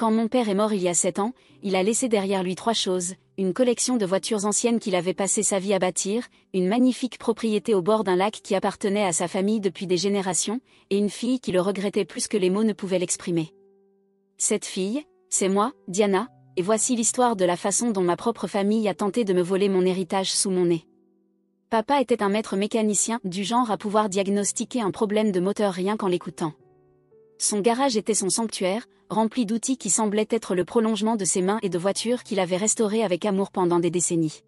Quand mon père est mort il y a 7 ans, il a laissé derrière lui 3 choses, une collection de voitures anciennes qu'il avait passé sa vie à bâtir, une magnifique propriété au bord d'un lac qui appartenait à sa famille depuis des générations, et une fille qui le regrettait plus que les mots ne pouvaient l'exprimer. Cette fille, c'est moi, Diana, et voici l'histoire de la façon dont ma propre famille a tenté de me voler mon héritage sous mon nez. Papa était un maître mécanicien, du genre à pouvoir diagnostiquer un problème de moteur rien qu'en l'écoutant. Son garage était son sanctuaire, rempli d'outils qui semblaient être le prolongement de ses mains et de voitures qu'il avait restaurées avec amour pendant des décennies.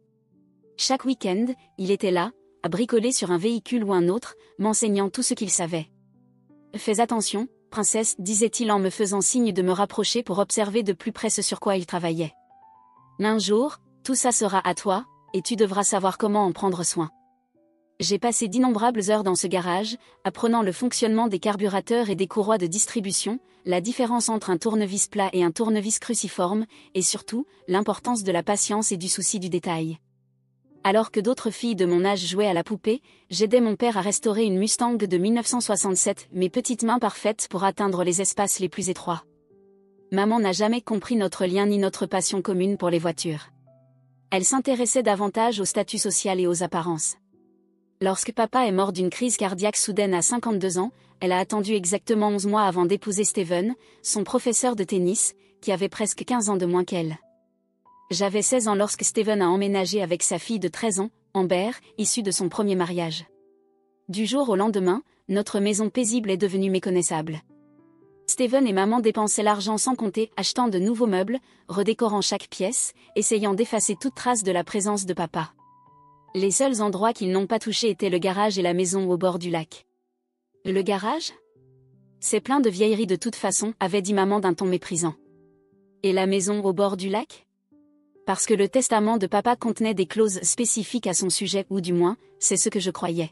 Chaque week-end, il était là, à bricoler sur un véhicule ou un autre, m'enseignant tout ce qu'il savait. « Fais attention, princesse », disait-il en me faisant signe de me rapprocher pour observer de plus près ce sur quoi il travaillait. « Un jour, tout ça sera à toi, et tu devras savoir comment en prendre soin. » J'ai passé d'innombrables heures dans ce garage, apprenant le fonctionnement des carburateurs et des courroies de distribution, la différence entre un tournevis plat et un tournevis cruciforme, et surtout, l'importance de la patience et du souci du détail. Alors que d'autres filles de mon âge jouaient à la poupée, j'aidais mon père à restaurer une Mustang de 1967, mes petites mains parfaites pour atteindre les espaces les plus étroits. Maman n'a jamais compris notre lien ni notre passion commune pour les voitures. Elle s'intéressait davantage au statut social et aux apparences. Lorsque papa est mort d'une crise cardiaque soudaine à 52 ans, elle a attendu exactement 11 mois avant d'épouser Steven, son professeur de tennis, qui avait presque 15 ans de moins qu'elle. J'avais 16 ans lorsque Steven a emménagé avec sa fille de 13 ans, Amber, issue de son premier mariage. Du jour au lendemain, notre maison paisible est devenue méconnaissable. Steven et maman dépensaient l'argent sans compter, achetant de nouveaux meubles, redécorant chaque pièce, essayant d'effacer toute trace de la présence de papa. Les seuls endroits qu'ils n'ont pas touchés étaient le garage et la maison au bord du lac. Le garage ? C'est plein de vieilleries de toute façon, avait dit maman d'un ton méprisant. Et la maison au bord du lac ? Parce que le testament de papa contenait des clauses spécifiques à son sujet, ou du moins, c'est ce que je croyais.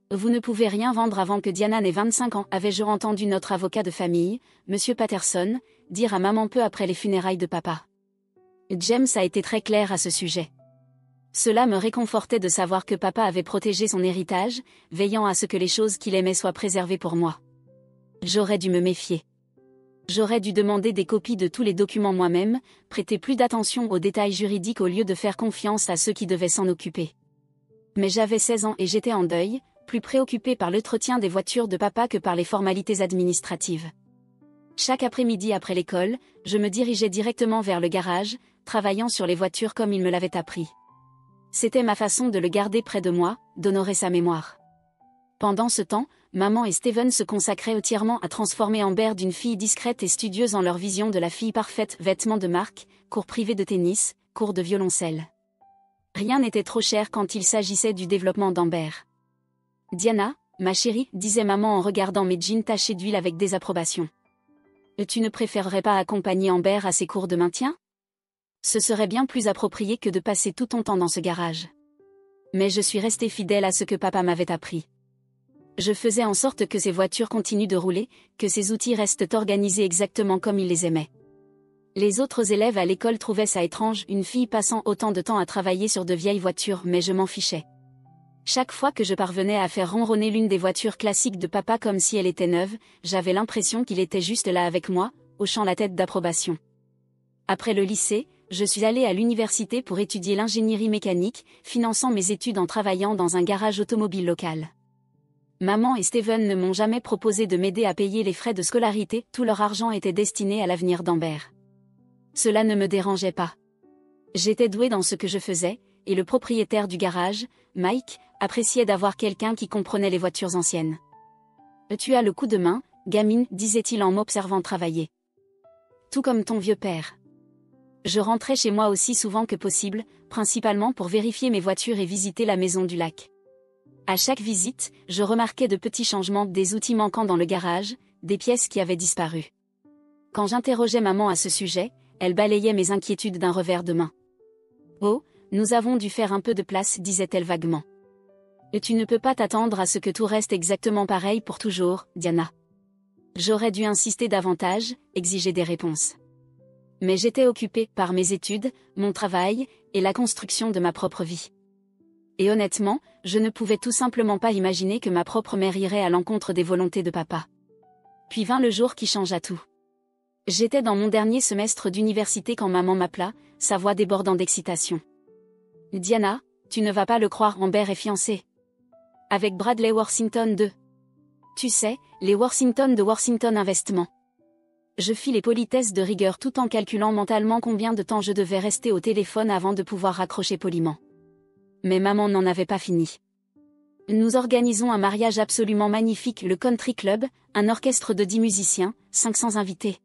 Vous ne pouvez rien vendre avant que Diana n'ait 25 ans, avais-je entendu notre avocat de famille, Monsieur Patterson, dire à maman peu après les funérailles de papa. James a été très clair à ce sujet. Cela me réconfortait de savoir que papa avait protégé son héritage, veillant à ce que les choses qu'il aimait soient préservées pour moi. J'aurais dû me méfier. J'aurais dû demander des copies de tous les documents moi-même, prêter plus d'attention aux détails juridiques au lieu de faire confiance à ceux qui devaient s'en occuper. Mais j'avais 16 ans et j'étais en deuil, plus préoccupée par l'entretien des voitures de papa que par les formalités administratives. Chaque après-midi après l'école, je me dirigeais directement vers le garage, travaillant sur les voitures comme il me l'avait appris. C'était ma façon de le garder près de moi, d'honorer sa mémoire. Pendant ce temps, maman et Steven se consacraient entièrement à transformer Amber d'une fille discrète et studieuse en leur vision de la fille parfaite, vêtements de marque, cours privés de tennis, cours de violoncelle. Rien n'était trop cher quand il s'agissait du développement d'Amber. « Diana, ma chérie, disait maman en regardant mes jeans tachés d'huile avec désapprobation. Tu ne préférerais pas accompagner Amber à ses cours de maintien ? Ce serait bien plus approprié que de passer tout ton temps dans ce garage. » Mais je suis restée fidèle à ce que papa m'avait appris. Je faisais en sorte que ces voitures continuent de rouler, que ces outils restent organisés exactement comme il les aimait. Les autres élèves à l'école trouvaient ça étrange, une fille passant autant de temps à travailler sur de vieilles voitures, mais je m'en fichais. Chaque fois que je parvenais à faire ronronner l'une des voitures classiques de papa comme si elle était neuve, j'avais l'impression qu'il était juste là avec moi, hochant la tête d'approbation. Après le lycée, je suis allée à l'université pour étudier l'ingénierie mécanique, finançant mes études en travaillant dans un garage automobile local. Maman et Steven ne m'ont jamais proposé de m'aider à payer les frais de scolarité, tout leur argent était destiné à l'avenir d'Amber. Cela ne me dérangeait pas. J'étais douée dans ce que je faisais, et le propriétaire du garage, Mike, appréciait d'avoir quelqu'un qui comprenait les voitures anciennes. « Tu as le coup de main, gamine, disait-il en m'observant travailler. Tout comme ton vieux père. » Je rentrais chez moi aussi souvent que possible, principalement pour vérifier mes voitures et visiter la maison du lac. À chaque visite, je remarquais de petits changements, des outils manquants dans le garage, des pièces qui avaient disparu. Quand j'interrogeais maman à ce sujet, elle balayait mes inquiétudes d'un revers de main. « Oh, nous avons dû faire un peu de place, disait-elle vaguement. Et tu ne peux pas t'attendre à ce que tout reste exactement pareil pour toujours, Diana. » J'aurais dû insister davantage, exiger des réponses. Mais j'étais occupée par mes études, mon travail, et la construction de ma propre vie. Et honnêtement, je ne pouvais tout simplement pas imaginer que ma propre mère irait à l'encontre des volontés de papa. Puis vint le jour qui changea tout. J'étais dans mon dernier semestre d'université quand maman m'appela, sa voix débordant d'excitation. Diana, tu ne vas pas le croire, Amber est fiancée. Avec Bradley Worthington II. Tu sais, les Worthington de Worthington Investment. Je fis les politesses de rigueur tout en calculant mentalement combien de temps je devais rester au téléphone avant de pouvoir raccrocher poliment. Mais maman n'en avait pas fini. Nous organisons un mariage absolument magnifique, le Country Club, un orchestre de 10 musiciens, 500 invités.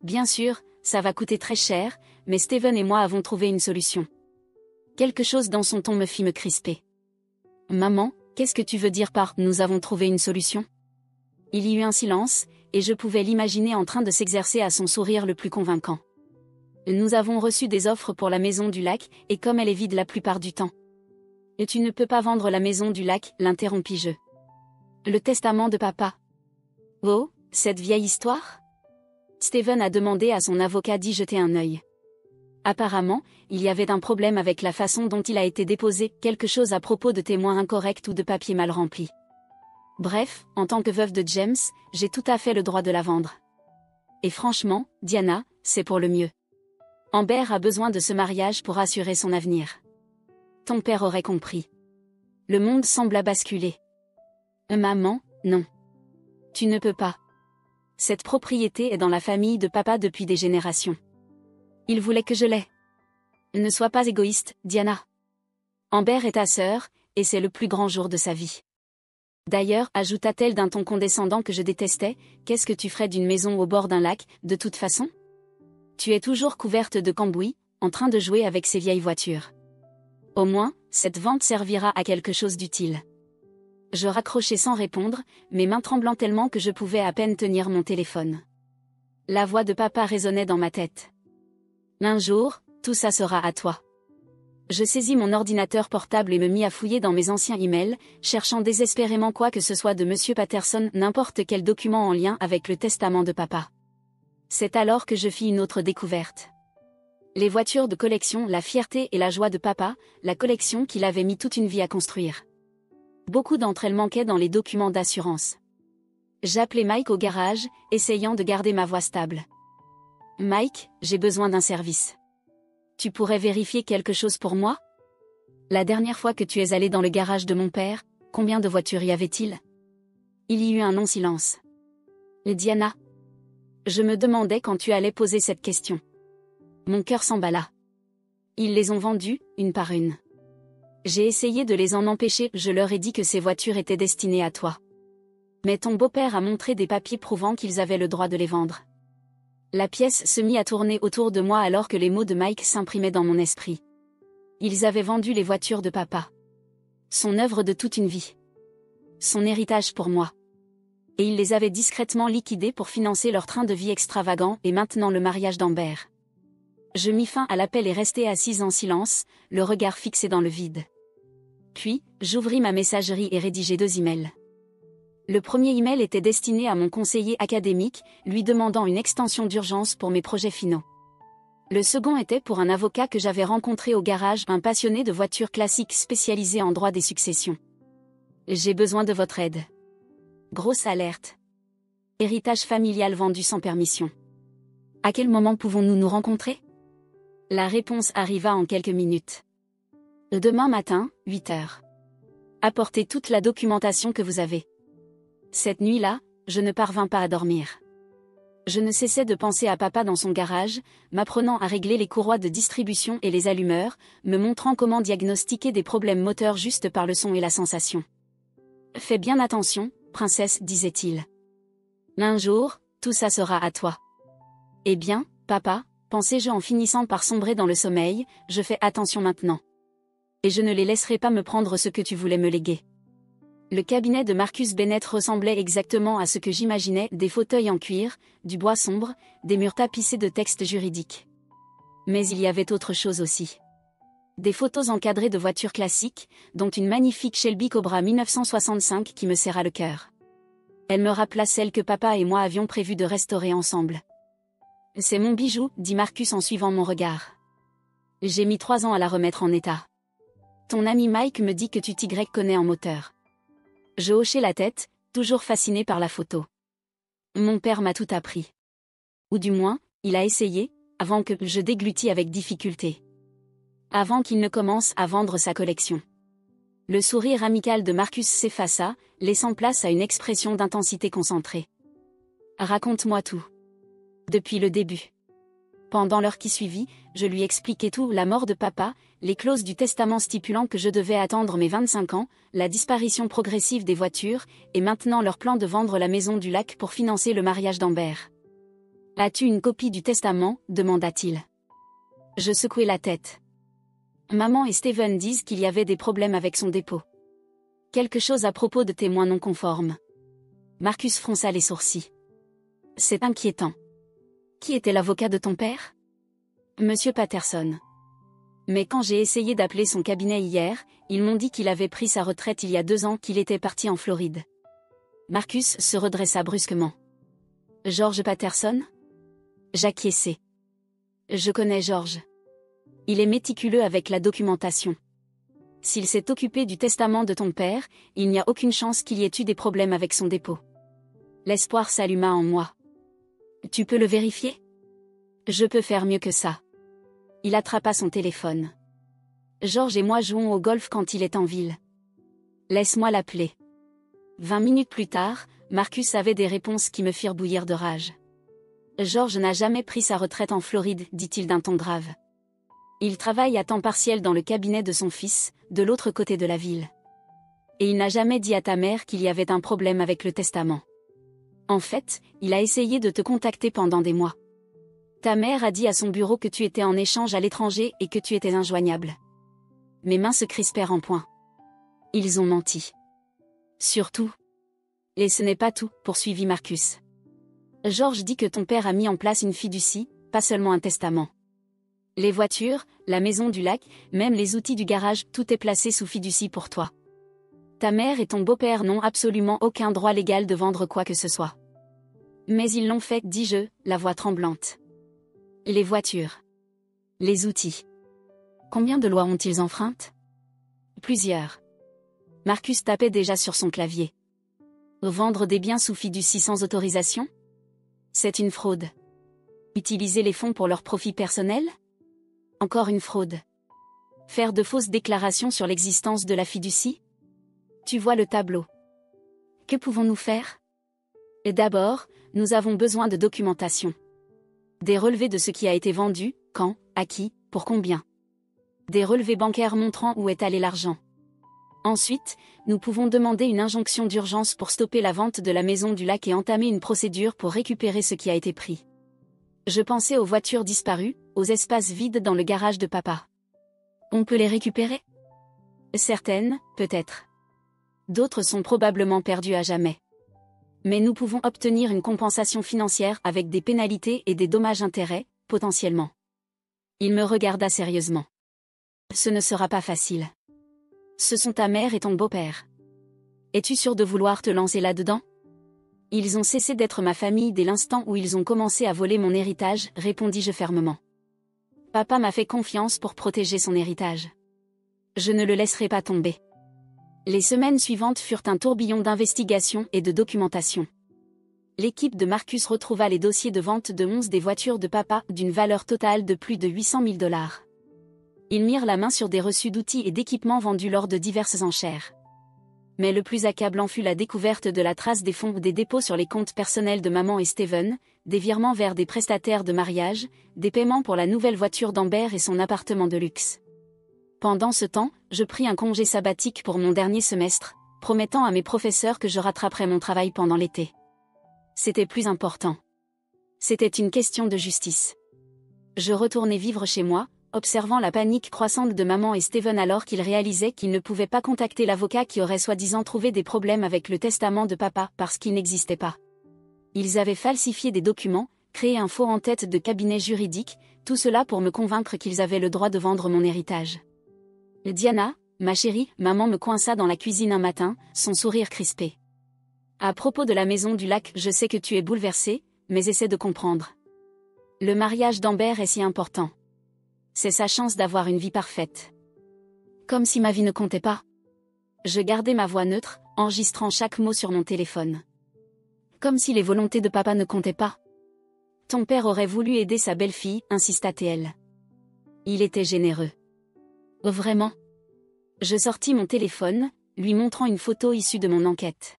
Bien sûr, ça va coûter très cher, mais Steven et moi avons trouvé une solution. Quelque chose dans son ton me fit me crisper. Maman, qu'est-ce que tu veux dire par « nous avons trouvé une solution » ? Il y eut un silence, et je pouvais l'imaginer en train de s'exercer à son sourire le plus convaincant. Nous avons reçu des offres pour la maison du lac, et comme elle est vide la plupart du temps. Et tu ne peux pas vendre la maison du lac, l'interrompis-je. Le testament de papa. Oh, cette vieille histoire ? Steven a demandé à son avocat d'y jeter un œil. Apparemment, il y avait un problème avec la façon dont il a été déposé, quelque chose à propos de témoins incorrects ou de papiers mal remplis. Bref, en tant que veuve de James, j'ai tout à fait le droit de la vendre. Et franchement, Diana, c'est pour le mieux. Amber a besoin de ce mariage pour assurer son avenir. Ton père aurait compris. Le monde sembla basculer. Maman, non. Tu ne peux pas. Cette propriété est dans la famille de papa depuis des générations. Il voulait que je l'aie. Ne sois pas égoïste, Diana. Amber est ta sœur, et c'est le plus grand jour de sa vie. D'ailleurs, ajouta-t-elle d'un ton condescendant que je détestais, qu'est-ce que tu ferais d'une maison au bord d'un lac, de toute façon ? Tu es toujours couverte de cambouis, en train de jouer avec ces vieilles voitures. Au moins, cette vente servira à quelque chose d'utile. Je raccrochai sans répondre, mes mains tremblant tellement que je pouvais à peine tenir mon téléphone. La voix de papa résonnait dans ma tête. Un jour, tout ça sera à toi. Je saisis mon ordinateur portable et me mis à fouiller dans mes anciens emails, cherchant désespérément quoi que ce soit de Monsieur Patterson, n'importe quel document en lien avec le testament de papa. C'est alors que je fis une autre découverte. Les voitures de collection, la fierté et la joie de papa, la collection qu'il avait mis toute une vie à construire. Beaucoup d'entre elles manquaient dans les documents d'assurance. J'appelai Mike au garage, essayant de garder ma voix stable. Mike, j'ai besoin d'un service. Tu pourrais vérifier quelque chose pour moi ? La dernière fois que tu es allé dans le garage de mon père, combien de voitures y avait-il ? Il y eut un non-silence. Diana. Je me demandais quand tu allais poser cette question. Mon cœur s'emballa. Ils les ont vendues, une par une. J'ai essayé de les en empêcher, je leur ai dit que ces voitures étaient destinées à toi. Mais ton beau-père a montré des papiers prouvant qu'ils avaient le droit de les vendre. La pièce se mit à tourner autour de moi alors que les mots de Mike s'imprimaient dans mon esprit. Ils avaient vendu les voitures de papa. Son œuvre de toute une vie. Son héritage pour moi. Et ils les avaient discrètement liquidées pour financer leur train de vie extravagant et maintenant le mariage d'Amber. Je mis fin à l'appel et restai assise en silence, le regard fixé dans le vide. Puis, j'ouvris ma messagerie et rédigeai 2 emails. Le premier email était destiné à mon conseiller académique, lui demandant une extension d'urgence pour mes projets finaux. Le second était pour un avocat que j'avais rencontré au garage, un passionné de voitures classiques spécialisé en droit des successions. J'ai besoin de votre aide. Grosse alerte. Héritage familial vendu sans permission. À quel moment pouvons-nous nous rencontrer ? La réponse arriva en quelques minutes. Demain matin, 8 heures. Apportez toute la documentation que vous avez. Cette nuit-là, je ne parvins pas à dormir. Je ne cessais de penser à papa dans son garage, m'apprenant à régler les courroies de distribution et les allumeurs, me montrant comment diagnostiquer des problèmes moteurs juste par le son et la sensation. Fais bien attention, princesse, disait-il. Un jour, tout ça sera à toi. Eh bien, papa, pensai-je en finissant par sombrer dans le sommeil, je fais attention maintenant. Et je ne les laisserai pas me prendre ce que tu voulais me léguer. Le cabinet de Marcus Bennett ressemblait exactement à ce que j'imaginais, des fauteuils en cuir, du bois sombre, des murs tapissés de textes juridiques. Mais il y avait autre chose aussi. Des photos encadrées de voitures classiques, dont une magnifique Shelby Cobra 1965 qui me serra le cœur. Elle me rappela celle que papa et moi avions prévu de restaurer ensemble. C'est mon bijou, dit Marcus en suivant mon regard. J'ai mis 3 ans à la remettre en état. Ton ami Mike me dit que tu t'y connais en moteur. Je hochai la tête, toujours fasciné par la photo. Mon père m'a tout appris. Ou du moins, il a essayé, avant que je déglutis avec difficulté. Avant qu'il ne commence à vendre sa collection. Le sourire amical de Marcus s'effaça, laissant place à une expression d'intensité concentrée. Raconte-moi tout. Depuis le début. Pendant l'heure qui suivit, je lui expliquai tout, la mort de papa, les clauses du testament stipulant que je devais attendre mes 25 ans, la disparition progressive des voitures, et maintenant leur plan de vendre la maison du lac pour financer le mariage d'Amber. As-tu une copie du testament ? Demanda-t-il. Je secouai la tête. Maman et Steven disent qu'il y avait des problèmes avec son dépôt. Quelque chose à propos de témoins non conformes. Marcus fronça les sourcils. C'est inquiétant. Qui était l'avocat de ton père ? Monsieur Patterson. Mais quand j'ai essayé d'appeler son cabinet hier, ils m'ont dit qu'il avait pris sa retraite il y a 2 ans, qu'il était parti en Floride. Marcus se redressa brusquement. George Patterson ? J'acquiesçai. Je connais George. Il est méticuleux avec la documentation. S'il s'est occupé du testament de ton père, il n'y a aucune chance qu'il y ait eu des problèmes avec son dépôt. L'espoir s'alluma en moi. Tu peux le vérifier ? Je peux faire mieux que ça. Il attrapa son téléphone. George et moi jouons au golf quand il est en ville. Laisse-moi l'appeler. 20 minutes plus tard, Marcus avait des réponses qui me firent bouillir de rage. George n'a jamais pris sa retraite en Floride, dit-il d'un ton grave. Il travaille à temps partiel dans le cabinet de son fils, de l'autre côté de la ville. Et il n'a jamais dit à ta mère qu'il y avait un problème avec le testament. En fait, il a essayé de te contacter pendant des mois. Ta mère a dit à son bureau que tu étais en échange à l'étranger et que tu étais injoignable. Mes mains se crispèrent en point. Ils ont menti. Surtout. Et ce n'est pas tout, poursuivit Marcus. George dit que ton père a mis en place une fiducie, pas seulement un testament. Les voitures, la maison du lac, même les outils du garage, tout est placé sous fiducie pour toi. Ta mère et ton beau-père n'ont absolument aucun droit légal de vendre quoi que ce soit. Mais ils l'ont fait, dis-je, la voix tremblante. Les voitures. Les outils. Combien de lois ont-ils enfreintes ? Plusieurs. Marcus tapait déjà sur son clavier. Vendre des biens sous fiducie sans autorisation ? C'est une fraude. Utiliser les fonds pour leur profit personnel ? Encore une fraude. Faire de fausses déclarations sur l'existence de la fiducie ? Tu vois le tableau. Que pouvons-nous faire ? Et d'abord, nous avons besoin de documentation. Des relevés de ce qui a été vendu, quand, à qui, pour combien. Des relevés bancaires montrant où est allé l'argent. Ensuite, nous pouvons demander une injonction d'urgence pour stopper la vente de la maison du lac et entamer une procédure pour récupérer ce qui a été pris. Je pensais aux voitures disparues, aux espaces vides dans le garage de papa. On peut les récupérer ? Certaines, peut-être. D'autres sont probablement perdues à jamais. Mais nous pouvons obtenir une compensation financière avec des pénalités et des dommages-intérêts, potentiellement. Il me regarda sérieusement. Ce ne sera pas facile. Ce sont ta mère et ton beau-père. Es-tu sûr de vouloir te lancer là-dedans ? Ils ont cessé d'être ma famille dès l'instant où ils ont commencé à voler mon héritage, répondis-je fermement. Papa m'a fait confiance pour protéger son héritage. Je ne le laisserai pas tomber. Les semaines suivantes furent un tourbillon d'investigations et de documentation. L'équipe de Marcus retrouva les dossiers de vente de 11 des voitures de papa d'une valeur totale de plus de 800 000 $. Ils mirent la main sur des reçus d'outils et d'équipements vendus lors de diverses enchères. Mais le plus accablant fut la découverte de la trace des fonds des dépôts sur les comptes personnels de maman et Steven, des virements vers des prestataires de mariage, des paiements pour la nouvelle voiture d'Amber et son appartement de luxe. Pendant ce temps, je pris un congé sabbatique pour mon dernier semestre, promettant à mes professeurs que je rattraperais mon travail pendant l'été. C'était plus important. C'était une question de justice. Je retournai vivre chez moi, observant la panique croissante de maman et Steven alors qu'ils réalisaient qu'ils ne pouvaient pas contacter l'avocat qui aurait soi-disant trouvé des problèmes avec le testament de papa parce qu'il n'existait pas. Ils avaient falsifié des documents, créé un faux en-tête de cabinet juridique, tout cela pour me convaincre qu'ils avaient le droit de vendre mon héritage. Diana, ma chérie, maman me coinça dans la cuisine un matin, son sourire crispé. À propos de la maison du lac, je sais que tu es bouleversée, mais essaie de comprendre. Le mariage d'Amber est si important. C'est sa chance d'avoir une vie parfaite. Comme si ma vie ne comptait pas. Je gardais ma voix neutre, enregistrant chaque mot sur mon téléphone. Comme si les volontés de papa ne comptaient pas. Ton père aurait voulu aider sa belle-fille, insista-t-elle. Il était généreux. Vraiment? Je sortis mon téléphone, lui montrant une photo issue de mon enquête.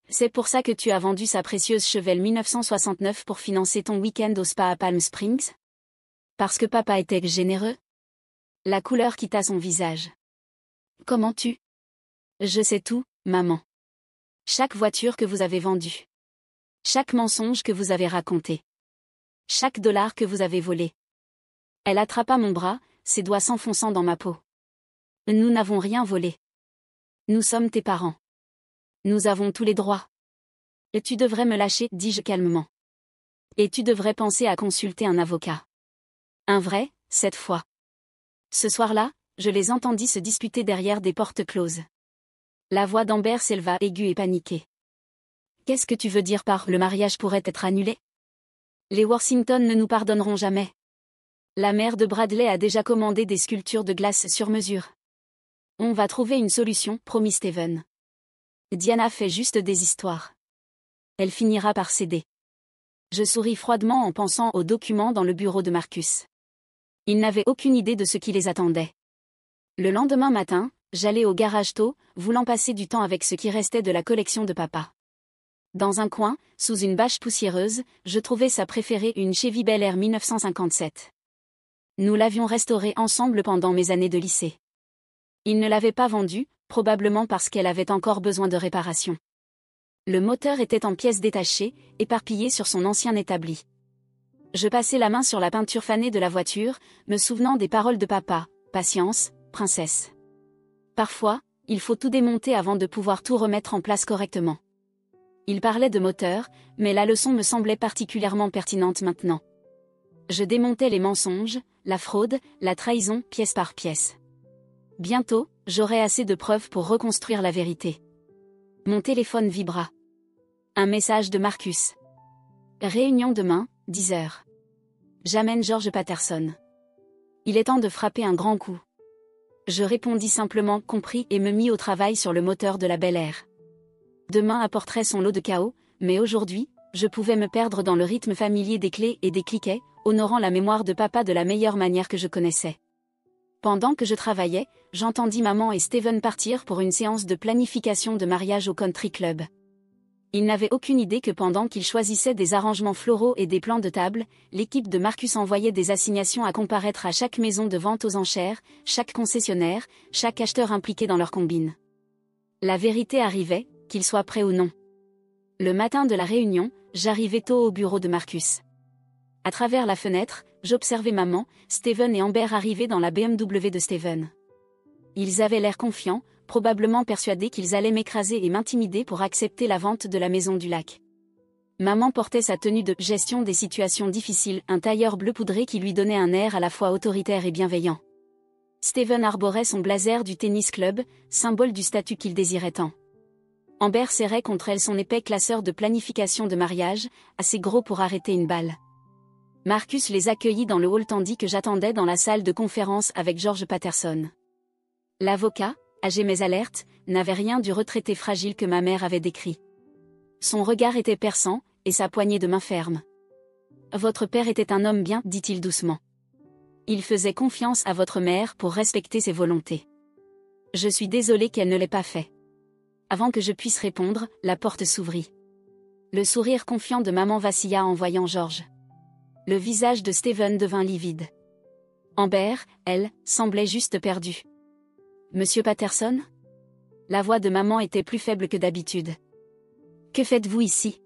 C'est pour ça que tu as vendu sa précieuse Chevelle 1969 pour financer ton week-end au spa à Palm Springs? Parce que papa était généreux? La couleur quitta son visage. Comment tu? Je sais tout, maman. Chaque voiture que vous avez vendue. Chaque mensonge que vous avez raconté. Chaque dollar que vous avez volé. Elle attrapa mon bras, ses doigts s'enfonçant dans ma peau. Nous n'avons rien volé. Nous sommes tes parents. Nous avons tous les droits. Et tu devrais me lâcher, dis-je calmement. Et tu devrais penser à consulter un avocat. Un vrai, cette fois. Ce soir-là, je les entendis se disputer derrière des portes closes. La voix d'Amber s'éleva aiguë et paniquée. Qu'est-ce que tu veux dire par « le mariage pourrait être annulé » ? Les Worthington ne nous pardonneront jamais. La mère de Bradley a déjà commandé des sculptures de glace sur mesure. On va trouver une solution, promit Steven. Diana fait juste des histoires. Elle finira par céder. Je souris froidement en pensant aux documents dans le bureau de Marcus. Il n'avait aucune idée de ce qui les attendait. Le lendemain matin, j'allais au garage tôt, voulant passer du temps avec ce qui restait de la collection de papa. Dans un coin, sous une bâche poussiéreuse, je trouvais sa préférée, une Chevy Bel Air 1957. Nous l'avions restaurée ensemble pendant mes années de lycée. Il ne l'avait pas vendue, probablement parce qu'elle avait encore besoin de réparation. Le moteur était en pièces détachées, éparpillé sur son ancien établi. Je passai la main sur la peinture fanée de la voiture, me souvenant des paroles de papa, « Patience, princesse. » Parfois, il faut tout démonter avant de pouvoir tout remettre en place correctement. Il parlait de moteur, mais la leçon me semblait particulièrement pertinente maintenant. Je démontais les mensonges, la fraude, la trahison, pièce par pièce. Bientôt, j'aurai assez de preuves pour reconstruire la vérité. Mon téléphone vibra. Un message de Marcus. Réunion demain, 10h. J'amène George Patterson. Il est temps de frapper un grand coup. Je répondis simplement « compris » et me mis au travail sur le moteur de la Bel Air. Demain apporterait son lot de chaos, mais aujourd'hui, je pouvais me perdre dans le rythme familier des clés et des cliquets, honorant la mémoire de papa de la meilleure manière que je connaissais. Pendant que je travaillais, j'entendis maman et Steven partir pour une séance de planification de mariage au country club. Ils n'avaient aucune idée que pendant qu'ils choisissaient des arrangements floraux et des plans de table, l'équipe de Marcus envoyait des assignations à comparaître à chaque maison de vente aux enchères, chaque concessionnaire, chaque acheteur impliqué dans leur combine. La vérité arrivait, qu'il soit prêt ou non. Le matin de la réunion, j'arrivais tôt au bureau de Marcus. À travers la fenêtre, j'observais maman, Steven et Amber arriver dans la BMW de Steven. Ils avaient l'air confiants, probablement persuadés qu'ils allaient m'écraser et m'intimider pour accepter la vente de la maison du lac. Maman portait sa tenue de « gestion des situations difficiles », un tailleur bleu poudré qui lui donnait un air à la fois autoritaire et bienveillant. Steven arborait son blazer du tennis club, symbole du statut qu'il désirait tant. Amber serrait contre elle son épais classeur de planification de mariage, assez gros pour arrêter une balle. Marcus les accueillit dans le hall tandis que j'attendais dans la salle de conférence avec George Patterson. L'avocat, âgé mais alerte, n'avait rien du retraité fragile que ma mère avait décrit. Son regard était perçant, et sa poignée de main ferme. « Votre père était un homme bien, dit-il doucement. Il faisait confiance à votre mère pour respecter ses volontés. Je suis désolé qu'elle ne l'ait pas fait. » Avant que je puisse répondre, la porte s'ouvrit. Le sourire confiant de maman vacilla en voyant George. Le visage de Steven devint livide. Amber, elle, semblait juste perdue. « Monsieur Patterson ?» La voix de maman était plus faible que d'habitude. « Que faites-vous ici ?»«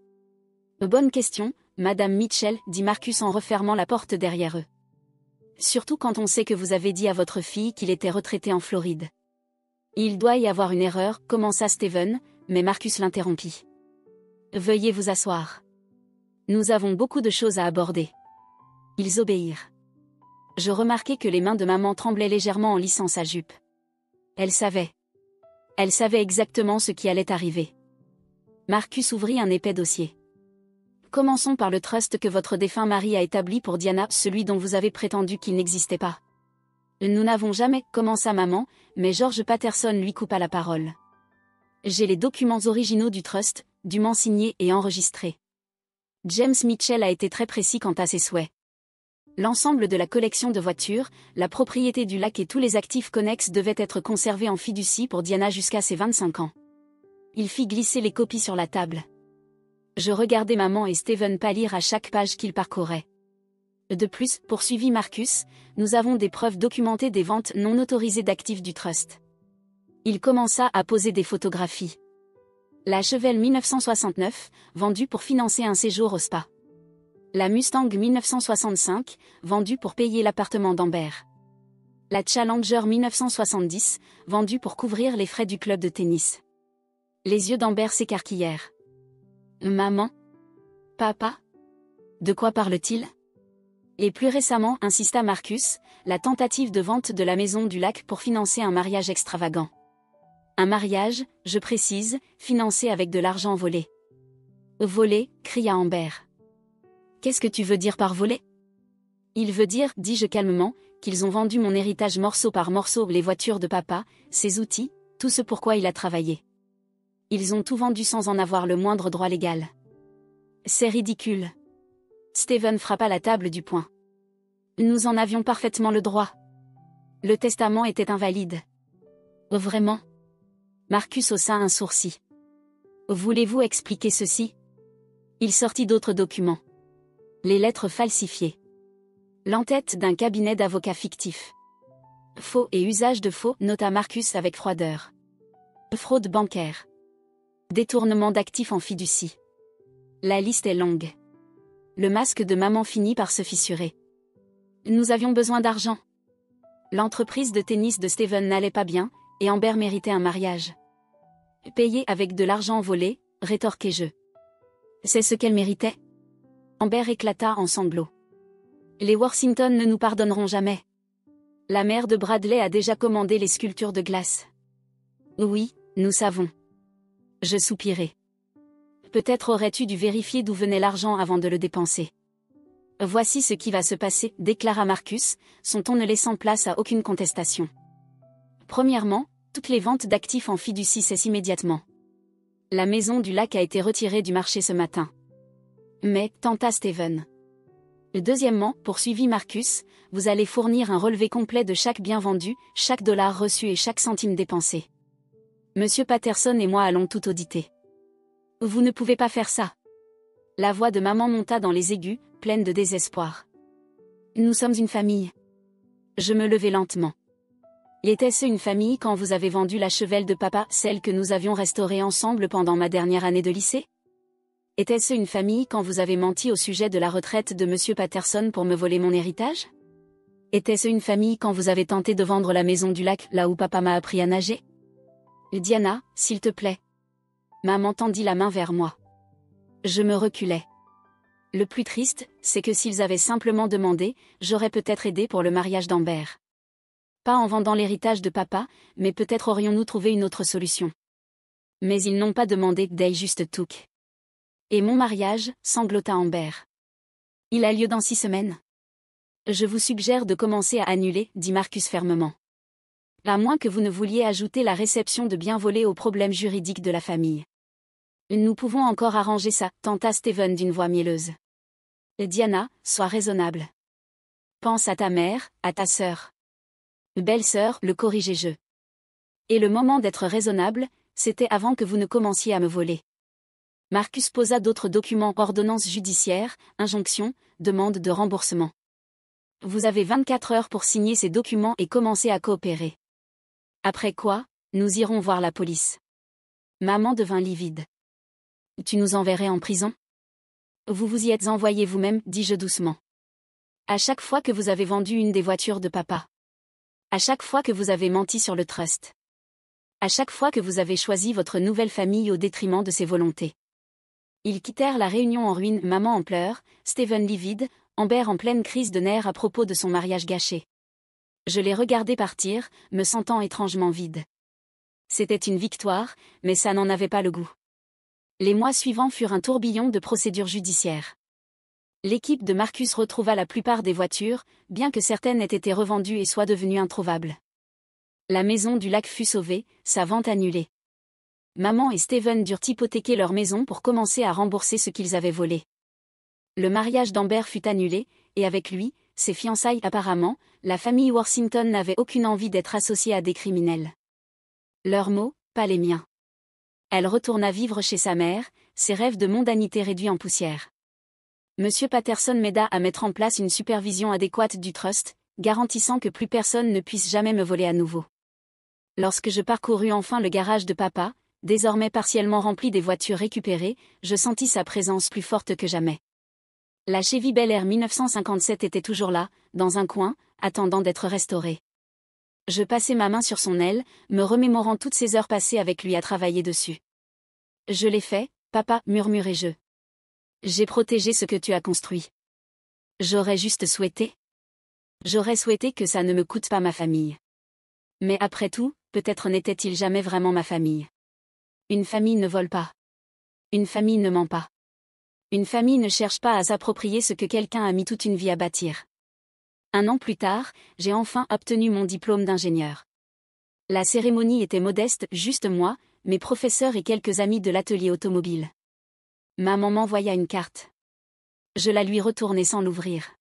Bonne question, Madame Mitchell, » dit Marcus en refermant la porte derrière eux. « Surtout quand on sait que vous avez dit à votre fille qu'il était retraité en Floride. » « Il doit y avoir une erreur, » commença Steven, mais Marcus l'interrompit. « Veuillez vous asseoir. Nous avons beaucoup de choses à aborder. » Ils obéirent. Je remarquai que les mains de maman tremblaient légèrement en lissant sa jupe. Elle savait. Elle savait exactement ce qui allait arriver. Marcus ouvrit un épais dossier. « Commençons par le trust que votre défunt mari a établi pour Diana, celui dont vous avez prétendu qu'il n'existait pas. » Nous n'avons jamais, commença maman, mais George Patterson lui coupa la parole. J'ai les documents originaux du trust, dûment signés et enregistrés. James Mitchell a été très précis quant à ses souhaits. L'ensemble de la collection de voitures, la propriété du lac et tous les actifs connexes devaient être conservés en fiducie pour Diana jusqu'à ses 25 ans. Il fit glisser les copies sur la table. Je regardais maman et Steven pâlir à chaque page qu'ils parcouraient. De plus, poursuivit Marcus, nous avons des preuves documentées des ventes non autorisées d'actifs du trust. Il commença à poser des photographies. La Chevelle 1969, vendue pour financer un séjour au spa. La Mustang 1965, vendue pour payer l'appartement d'Amber. La Challenger 1970, vendue pour couvrir les frais du club de tennis. Les yeux d'Amber s'écarquillèrent. Maman? Papa? De quoi parle-t-il? Et plus récemment, insista Marcus, la tentative de vente de la maison du lac pour financer un mariage extravagant. Un mariage, je précise, financé avec de l'argent volé. Volé, cria Amber. Qu'est-ce que tu veux dire par volé? Il veut dire, dis-je calmement, qu'ils ont vendu mon héritage morceau par morceau, les voitures de papa, ses outils, tout ce pour quoi il a travaillé. Ils ont tout vendu sans en avoir le moindre droit légal. C'est ridicule. Steven frappa la table du poing. Nous en avions parfaitement le droit. Le testament était invalide. Vraiment? Marcus haussa un sourcil. Voulez-vous expliquer ceci? Il sortit d'autres documents. Les lettres falsifiées. L'entête d'un cabinet d'avocats fictif. Faux et usage de faux, nota Marcus avec froideur. Fraude bancaire. Détournement d'actifs en fiducie. La liste est longue. Le masque de maman finit par se fissurer. Nous avions besoin d'argent. L'entreprise de tennis de Steven n'allait pas bien, et Amber méritait un mariage. Payé avec de l'argent volé, rétorquai-je. C'est ce qu'elle méritait. Amber éclata en sanglots. Les Worthington ne nous pardonneront jamais. La mère de Bradley a déjà commandé les sculptures de glace. Oui, nous savons. Je soupirai. Peut-être aurais-tu dû vérifier d'où venait l'argent avant de le dépenser. Voici ce qui va se passer, déclara Marcus, son ton ne laissant place à aucune contestation. Premièrement, toutes les ventes d'actifs en fiducie cessent immédiatement. La maison du lac a été retirée du marché ce matin. Mais, tenta Steven. Deuxièmement, poursuivit Marcus, vous allez fournir un relevé complet de chaque bien vendu, chaque dollar reçu et chaque centime dépensé. Monsieur Patterson et moi allons tout auditer. Vous ne pouvez pas faire ça. La voix de maman monta dans les aigus, pleine de désespoir. Nous sommes une famille. Je me levai lentement. Était-ce une famille quand vous avez vendu la Chevelle de papa, celle que nous avions restaurée ensemble pendant ma dernière année de lycée? Était-ce une famille quand vous avez menti au sujet de la retraite de Monsieur Patterson pour me voler mon héritage? Était-ce une famille quand vous avez tenté de vendre la maison du lac, là où papa m'a appris à nager? Diana, s'il te plaît. Maman tendit la main vers moi. Je me reculai. Le plus triste, c'est que s'ils avaient simplement demandé, j'aurais peut-être aidé pour le mariage d'Amber. Pas en vendant l'héritage de papa, mais peut-être aurions-nous trouvé une autre solution. Mais ils n'ont pas demandé, they just took. Et mon mariage, sanglota Amber. Il a lieu dans 6 semaines. Je vous suggère de commencer à annuler, dit Marcus fermement. À moins que vous ne vouliez ajouter la réception de biens volés aux problèmes juridiques de la famille. Nous pouvons encore arranger ça, tenta Steven d'une voix mielleuse. Diana, sois raisonnable. Pense à ta mère, à ta sœur. Belle-sœur, le corrigeai-je. Et le moment d'être raisonnable, c'était avant que vous ne commenciez à me voler. Marcus posa d'autres documents, ordonnances judiciaires, injonctions, demande de remboursement. Vous avez 24 heures pour signer ces documents et commencer à coopérer. Après quoi, nous irons voir la police. Maman devint livide. Tu nous enverrais en prison? Vous vous y êtes envoyé vous-même, dis-je doucement. À chaque fois que vous avez vendu une des voitures de papa. À chaque fois que vous avez menti sur le trust. À chaque fois que vous avez choisi votre nouvelle famille au détriment de ses volontés. Ils quittèrent la réunion en ruine, maman en pleurs, Steven livide, Amber en pleine crise de nerfs à propos de son mariage gâché. Je les regardais partir, me sentant étrangement vide. C'était une victoire, mais ça n'en avait pas le goût. Les mois suivants furent un tourbillon de procédures judiciaires. L'équipe de Marcus retrouva la plupart des voitures, bien que certaines aient été revendues et soient devenues introuvables. La maison du lac fut sauvée, sa vente annulée. Maman et Steven durent hypothéquer leur maison pour commencer à rembourser ce qu'ils avaient volé. Le mariage d'Amber fut annulé, et avec lui, ses fiançailles. Apparemment, la famille Worthington n'avait aucune envie d'être associée à des criminels. Leurs mots, pas les miens. Elle retourna vivre chez sa mère, ses rêves de mondanité réduits en poussière. Monsieur Patterson m'aida à mettre en place une supervision adéquate du trust, garantissant que plus personne ne puisse jamais me voler à nouveau. Lorsque je parcourus enfin le garage de papa, désormais partiellement rempli des voitures récupérées, je sentis sa présence plus forte que jamais. La Chevy Bel Air 1957 était toujours là, dans un coin, attendant d'être restaurée. Je passai ma main sur son aile, me remémorant toutes ces heures passées avec lui à travailler dessus. « Je l'ai fait, papa, murmurai-je. J'ai protégé ce que tu as construit. J'aurais juste souhaité. J'aurais souhaité que ça ne me coûte pas ma famille. Mais après tout, peut-être n'était-il jamais vraiment ma famille. Une famille ne vole pas. Une famille ne ment pas. Une famille ne cherche pas à s'approprier ce que quelqu'un a mis toute une vie à bâtir. » Un an plus tard, j'ai enfin obtenu mon diplôme d'ingénieur. La cérémonie était modeste, juste moi, mes professeurs et quelques amis de l'atelier automobile. Maman m'envoya une carte. Je la lui retournai sans l'ouvrir.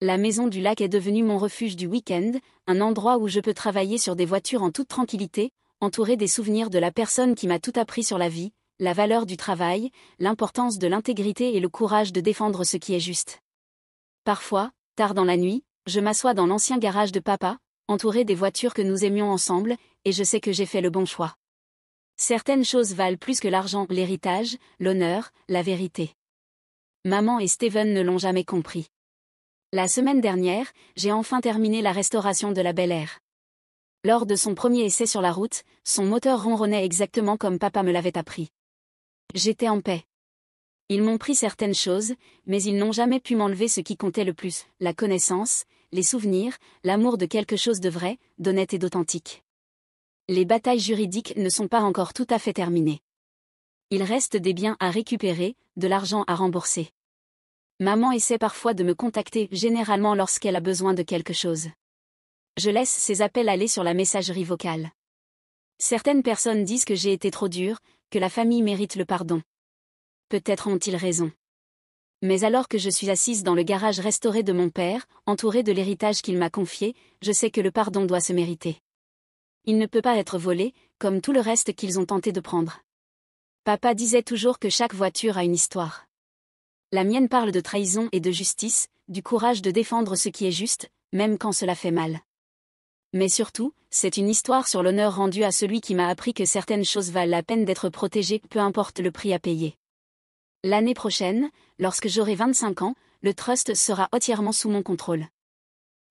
La maison du lac est devenue mon refuge du week-end, un endroit où je peux travailler sur des voitures en toute tranquillité, entouré des souvenirs de la personne qui m'a tout appris sur la vie, la valeur du travail, l'importance de l'intégrité et le courage de défendre ce qui est juste. Parfois, tard dans la nuit, je m'assois dans l'ancien garage de papa, entouré des voitures que nous aimions ensemble, et je sais que j'ai fait le bon choix. Certaines choses valent plus que l'argent, l'héritage, l'honneur, la vérité. Maman et Steven ne l'ont jamais compris. La semaine dernière, j'ai enfin terminé la restauration de la Bel Air. Lors de son premier essai sur la route, son moteur ronronnait exactement comme papa me l'avait appris. J'étais en paix. Ils m'ont pris certaines choses, mais ils n'ont jamais pu m'enlever ce qui comptait le plus, la connaissance, les souvenirs, l'amour de quelque chose de vrai, d'honnête et d'authentique. Les batailles juridiques ne sont pas encore tout à fait terminées. Il reste des biens à récupérer, de l'argent à rembourser. Maman essaie parfois de me contacter, généralement lorsqu'elle a besoin de quelque chose. Je laisse ses appels aller sur la messagerie vocale. Certaines personnes disent que j'ai été trop dure, que la famille mérite le pardon. Peut-être ont-ils raison. Mais alors que je suis assise dans le garage restauré de mon père, entourée de l'héritage qu'il m'a confié, je sais que le pardon doit se mériter. Il ne peut pas être volé, comme tout le reste qu'ils ont tenté de prendre. Papa disait toujours que chaque voiture a une histoire. La mienne parle de trahison et de justice, du courage de défendre ce qui est juste, même quand cela fait mal. Mais surtout, c'est une histoire sur l'honneur rendu à celui qui m'a appris que certaines choses valent la peine d'être protégées, peu importe le prix à payer. L'année prochaine, lorsque j'aurai 25 ans, le trust sera entièrement sous mon contrôle.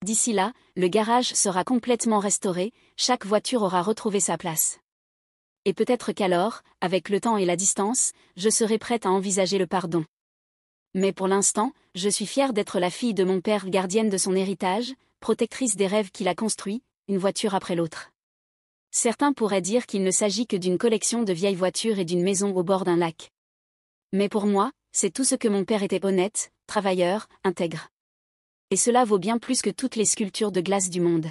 D'ici là, le garage sera complètement restauré, chaque voiture aura retrouvé sa place. Et peut-être qu'alors, avec le temps et la distance, je serai prête à envisager le pardon. Mais pour l'instant, je suis fière d'être la fille de mon père, gardienne de son héritage, protectrice des rêves qu'il a construits, une voiture après l'autre. Certains pourraient dire qu'il ne s'agit que d'une collection de vieilles voitures et d'une maison au bord d'un lac. Mais pour moi, c'est tout ce que mon père était: honnête, travailleur, intègre. Et cela vaut bien plus que toutes les sculptures de glace du monde.